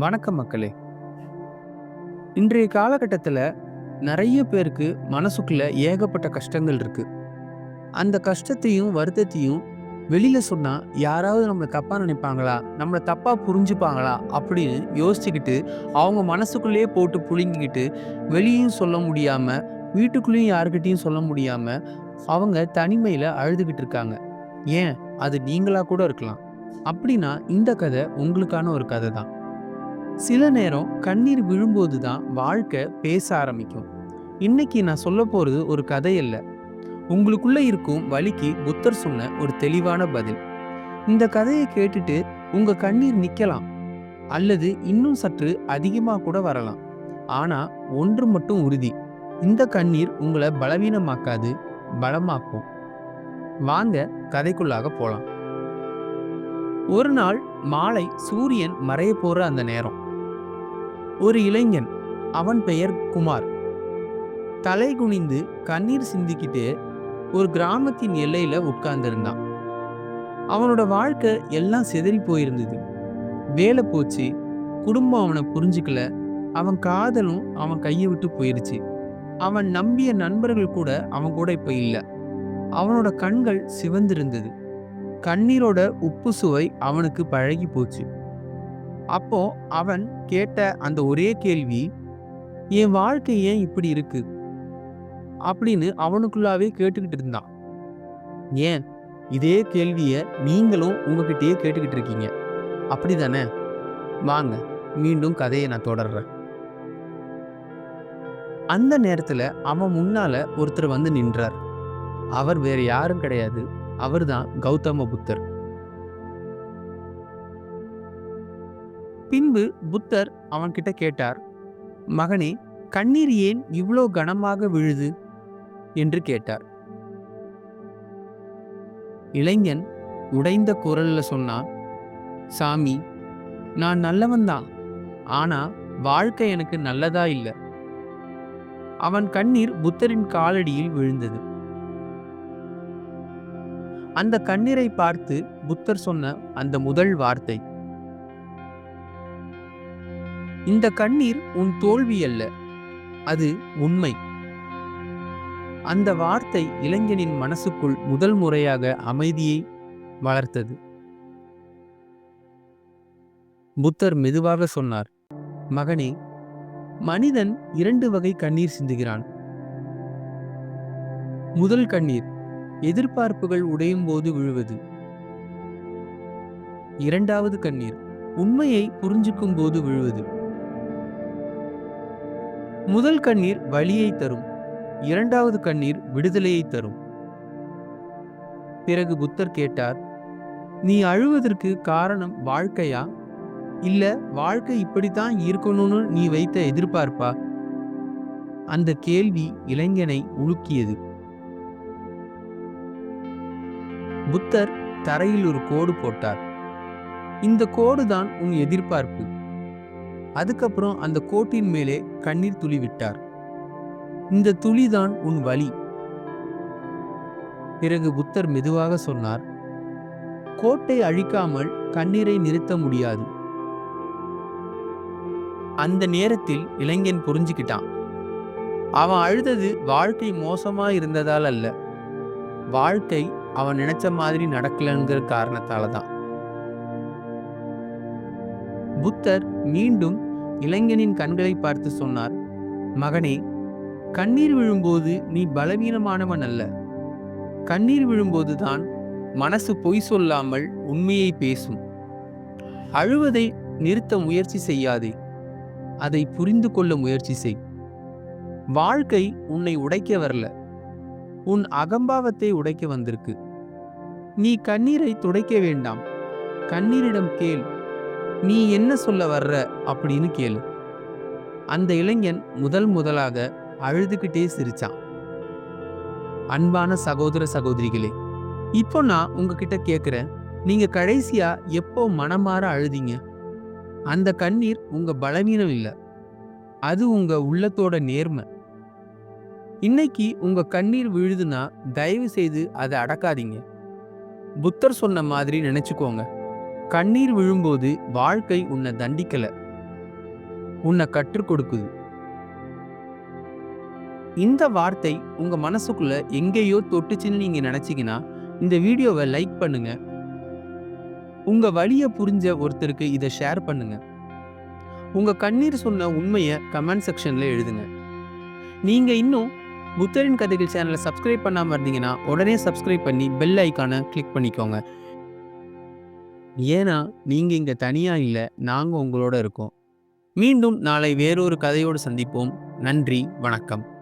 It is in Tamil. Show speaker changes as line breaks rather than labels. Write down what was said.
வணக்கம் மக்களே. இன்றைய காலகட்டத்துல நெறைய பேருக்கு மனசுக்குள்ள ஏகப்பட்ட கஷ்டங்கள் இருக்கு. அந்த கஷ்டத்தையும், வருத்தத்தையும் வெளியில சொன்னா யாராவது நம்மள தப்பா நினைப்பாங்களா? நம்மள தப்பா புரிஞ்சுப்பாங்களா? அப்படின்னு யோசிச்சுக்கிட்டு, அவங்க மனசுக்குள்ளேயே போட்டு புழுங்கிக்கிட்டு, வெளியயும் சொல்ல முடியாம, வீட்டுக்குள்ளேயும் யார்கிட்டயும் சொல்ல முடியாம, அவங்க தனிமையில அழுதுகிட்டு இருக்காங்க. ஏன்? அது நீங்களா கூட இருக்கலாம். அப்படின்னா இந்த கதை உங்களுக்கான ஒரு கதை தான். சில நேரம் கண்ணீர் விழும்போது தான் வாழ்க்கை பேச ஆரம்பிக்கும். இன்னைக்கு நான் சொல்ல போறது ஒரு கதை இல்ல. உங்களுக்குள்ள இருக்கும் வலிக்கு புத்தர் சொன்ன ஒரு தெளிவான பதில். இந்த கதையை கேட்டுட்டு உங்க கண்ணீர் நிக்கலாம், அல்லது இன்னும் சற்று அதிகமா கூட வரலாம். ஆனா ஒன்று மட்டும் உறுதி. இந்த கண்ணீர் உங்களை பலவீனமாக்காது, பலமாக்கும். வாங்க கதைக்குள்ளாக போலாம். ஒரு நாள் மாலை சூரியன் மறைய போற அந்த நேரம். ஒரு இளைஞன், அவன் பெயர் குமார், தலை குனிந்து கண்ணீர் சிந்திக்கிட்டு ஒரு கிராமத்தின் எல்லையில உட்கார்ந்திருந்தான். அவனோட வாழ்க்கை எல்லாம் சிதறி போயிருந்தது. வேலை போச்சு, குடும்பம் அவனை புரிஞ்சுக்கல, அவன் காதலும் அவன் கையை விட்டு போயிருச்சு. அவன் நம்பிய நண்பர்கள் கூட அவன் கூட இப்ப இல்ல. அவனோட கண்கள் சிவந்திருந்தது. கண்ணீரோட உப்பு சுவை அவனுக்கு பழகி போச்சு. அப்போ அவன் கேட்ட அந்த ஒரே கேள்வி, என் வாழ்க்கை ஏன் இப்படி இருக்கு அப்படின்னு அவனுக்குள்ளாவே கேட்டுக்கிட்டு இருந்தான். ஏன் இதே கேள்விய நீங்களும் உங்ககிட்டயே கேட்டுக்கிட்டு இருக்கீங்க, அப்படிதானே? வாங்க மீண்டும் கதையை நான் தொடர்றேன். அந்த நேரத்துல அவன் முன்னால ஒருத்தர் வந்து நின்றார். அவர் வேற யாரும் கிடையாது, அவர்தான் கௌதம புத்தர். பின்பு புத்தர் அவன்கிட்ட கேட்டார், மகனே, கண்ணீர் ஏன் இவ்வளோ கனமாக விழுது என்று கேட்டார். இளைஞன் உடைந்த குரல்ல சொன்னான், சாமி, நான் நல்லவன்தான், ஆனா வாழ்க்கை எனக்கு நல்லதா இல்ல. அவன் கண்ணீர் புத்தரின் காலடியில் விழுந்தது. அந்த கண்ணீரை பார்த்து புத்தர் சொன்ன அந்த முதல் வார்த்தை, இந்த கண்ணீர் உன் தோல்வி அல்ல, அது உண்மை. அந்த வார்த்தை இளைஞனின் மனசுக்குள் முதல் முறையாக அமைதியை வளர்த்தது. புத்தர் மெதுவாக சொன்னார், மகனே, மனிதன் இரண்டு வகை கண்ணீர் சிந்துகிறான். முதல் கண்ணீர் எதிர்பார்ப்புகள் உடையும் போது விழுவது. இரண்டாவது கண்ணீர் உண்மையை புரிஞ்சுக்கும் போது விழுவது. முதல் கண்ணீர் வலியை தரும், இரண்டாவது கண்ணீர் விடுதலையை தரும். பிறகு புத்தர் கேட்டார், நீ அழுவதற்கு காரணம் வாழ்க்கையா, இல்ல வாழ்க்கை இப்படித்தான் இருக்கணும்னு நீ வைத்த எதிர்பார்ப்பா? அந்த கேள்வி இளைஞனை உலுக்கியது. புத்தர் தரையில் ஒரு கோடு போட்டார். இந்த கோடுதான் உன் எதிர்பார்ப்பு. அதுக்கப்புறம் அந்த கோட்டின் மேலே கண்ணீர் துளி விட்டார். இந்த துளிதான் உன் வலி. பிறகு புத்தர் மெதுவாக சொன்னார், கோட்டை அழிக்காமல் கண்ணீரை நிறுத்த முடியாது. அந்த நேரத்தில் இளைஞன் புரிஞ்சுக்கிட்டான். அவன் அழுதது வாழ்க்கை மோசமா இருந்ததால் அல்ல, வாழ்க்கை அவன் நினைச்ச மாதிரி நடக்கலங்கிற காரணத்தால தான். புத்தர் மீண்டும் இளைஞனின் கண்களை பார்த்து சொன்னார், மகனே, கண்ணீர் விழும்போது நீ பலவீனமானவன் அல்ல. கண்ணீர் விழும்போதுதான் மனசு பொய் சொல்லாமல் உண்மையை பேசும். அழுவதை நிறுத்த முயற்சி செய்யாதே, அதை புரிந்து கொள்ள முயற்சி செய். வாழ்க்கை உன்னை உடைக்க வரல, உன் அகம்பாவத்தை உடைக்க வந்திருக்கு. நீ கண்ணீரை துடைக்க வேண்டாம், கண்ணீரிடம் கேள், நீ என்ன சொல்ல வர்ற அப்படின்னு கேளு. அந்த இளைஞன் முதலாக அழுதுகிட்டே சிரிச்சான். அன்பான சகோதர சகோதரிகளே, இப்போ நான் உங்ககிட்ட கேட்கிறேன், நீங்க கடைசியா எப்போ மனமாற அழுதீங்க? அந்த கண்ணீர் உங்க பலவீனம் இல்ல, அது உங்க உள்ளத்தோட நேர்மை. இன்னைக்கு உங்க கண்ணீர் விழுதுன்னா தயவு செய்து அதை அடக்காதீங்க. புத்தர் சொன்ன மாதிரி நினைச்சுக்கோங்க, கண்ணீர் விழும்போது வாழ்க்கை உன்னை தண்டிக்கல, உன்னை கற்றுக் கொடுக்குது. இந்த வார்த்தை உங்க மனசுக்குள்ள எங்கேயோ தொட்டுச்சுன்னு நீங்க நினைச்சீங்கன்னா, இந்த வீடியோவை லைக் பண்ணுங்க. உங்க வலிய புரிஞ்ச ஒருத்தருக்கு இதை ஷேர் பண்ணுங்க. உங்க கண்ணீர் சொன்ன உண்மைய கமெண்ட் செக்ஷன்ல எழுதுங்க. நீங்க இன்னும் புத்தரின் கதைகள் சேனலை சப்ஸ்கிரைப் பண்ணாம இருந்தீங்கன்னா, உடனே சப்ஸ்கிரைப் பண்ணி பெல் ஐகானை கிளிக் பண்ணிக்கோங்க. ஏன்னா, நீங்க இங்க தனியா இல்ல, நாங்க உங்களோட இருக்கோம். மீண்டும் நாளை வேறொரு கதையோடு சந்திப்போம். நன்றி, வணக்கம்.